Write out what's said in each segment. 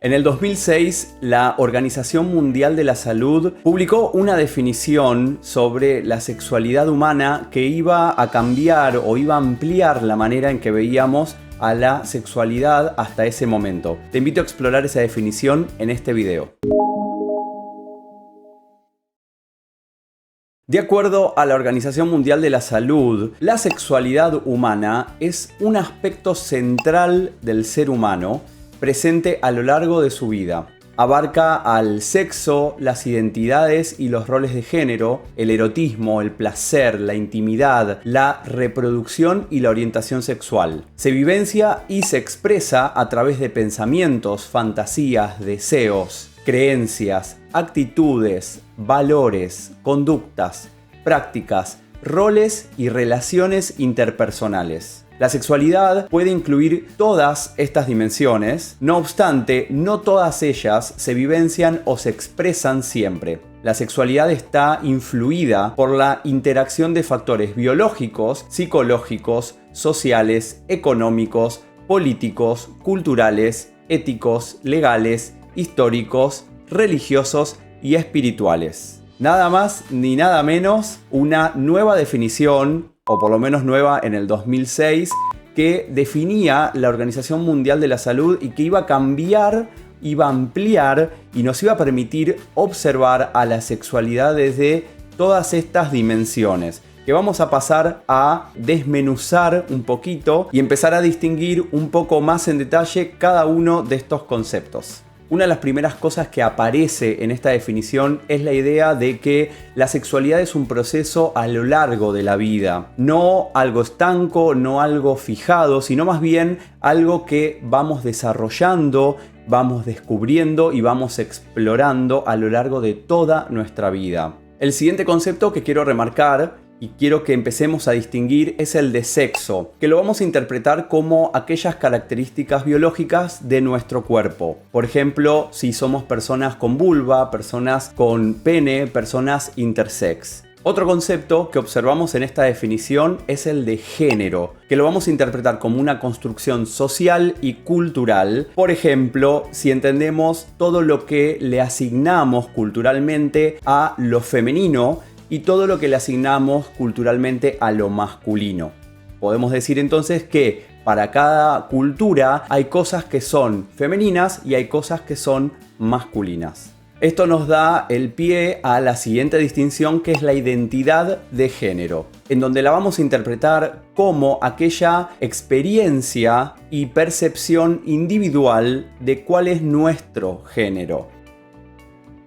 En el 2006, la Organización Mundial de la Salud publicó una definición sobre la sexualidad humana que iba a cambiar o iba a ampliar la manera en que veíamos a la sexualidad hasta ese momento. Te invito a explorar esa definición en este video. De acuerdo a la Organización Mundial de la Salud, la sexualidad humana es un aspecto central del ser humano presente a lo largo de su vida. Abarca al sexo, las identidades y los roles de género, el erotismo, el placer, la intimidad, la reproducción y la orientación sexual. Se vivencia y se expresa a través de pensamientos, fantasías, deseos, creencias, actitudes, valores, conductas, prácticas, roles y relaciones interpersonales. La sexualidad puede incluir todas estas dimensiones, no obstante, no todas ellas se vivencian o se expresan siempre. La sexualidad está influida por la interacción de factores biológicos, psicológicos, sociales, económicos, políticos, culturales, éticos, legales, históricos, religiosos y espirituales. Nada más ni nada menos una nueva definición, o por lo menos nueva en el 2006, que definía la Organización Mundial de la Salud y que iba a cambiar, iba a ampliar y nos iba a permitir observar a la sexualidad desde todas estas dimensiones, que vamos a pasar a desmenuzar un poquito y empezar a distinguir un poco más en detalle cada uno de estos conceptos. Una de las primeras cosas que aparece en esta definición es la idea de que la sexualidad es un proceso a lo largo de la vida. No algo estanco, no algo fijado, sino más bien algo que vamos desarrollando, vamos descubriendo y vamos explorando a lo largo de toda nuestra vida. El siguiente concepto que quiero remarcar y quiero que empecemos a distinguir es el de sexo, que lo vamos a interpretar como aquellas características biológicas de nuestro cuerpo. Por ejemplo, si somos personas con vulva, personas con pene, personas intersex. Otro concepto que observamos en esta definición es el de género, que lo vamos a interpretar como una construcción social y cultural. Por ejemplo, si entendemos todo lo que le asignamos culturalmente a lo femenino, y todo lo que le asignamos culturalmente a lo masculino. Podemos decir entonces que para cada cultura hay cosas que son femeninas y hay cosas que son masculinas. Esto nos da el pie a la siguiente distinción, que es la identidad de género, en donde la vamos a interpretar como aquella experiencia y percepción individual de cuál es nuestro género.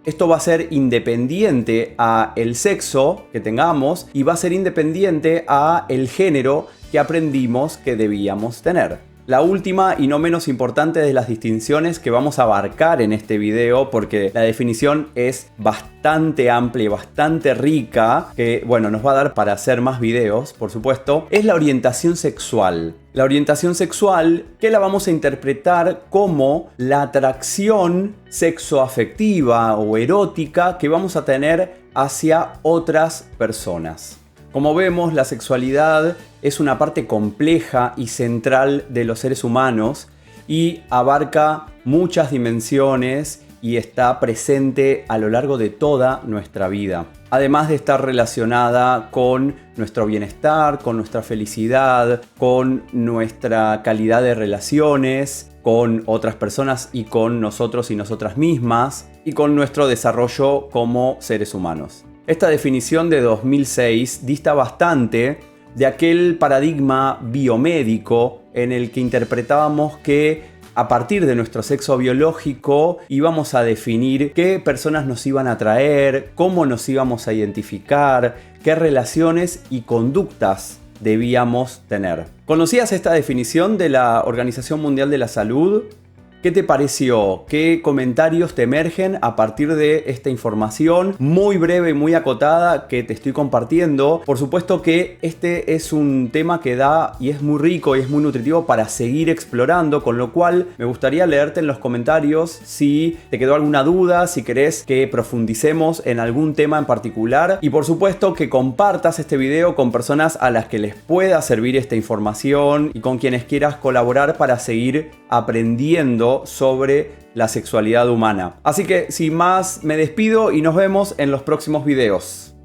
Esto va a ser independiente a el sexo que tengamos y va a ser independiente a el género que aprendimos que debíamos tener. La última y no menos importante de las distinciones que vamos a abarcar en este video, porque la definición es bastante amplia y bastante rica, que bueno, nos va a dar para hacer más videos, por supuesto, es la orientación sexual. La orientación sexual que la vamos a interpretar como la atracción sexoafectiva o erótica que vamos a tener hacia otras personas. Como vemos, la sexualidad es una parte compleja y central de los seres humanos y abarca muchas dimensiones y está presente a lo largo de toda nuestra vida. Además de estar relacionada con nuestro bienestar, con nuestra felicidad, con nuestra calidad de relaciones, con otras personas y con nosotros y nosotras mismas, y con nuestro desarrollo como seres humanos. Esta definición de 2006 dista bastante de aquel paradigma biomédico en el que interpretábamos que a partir de nuestro sexo biológico íbamos a definir qué personas nos iban a atraer, cómo nos íbamos a identificar, qué relaciones y conductas debíamos tener. ¿Conocías esta definición de la Organización Mundial de la Salud? ¿Qué te pareció? ¿Qué comentarios te emergen a partir de esta información muy breve y muy acotada que te estoy compartiendo? Por supuesto que este es un tema que da y es muy rico y es muy nutritivo para seguir explorando, con lo cual me gustaría leerte en los comentarios si te quedó alguna duda, si querés que profundicemos en algún tema en particular, y por supuesto que compartas este video con personas a las que les pueda servir esta información y con quienes quieras colaborar para seguir aprendiendo mucho sobre la sexualidad humana. Así que sin más me despido y nos vemos en los próximos videos.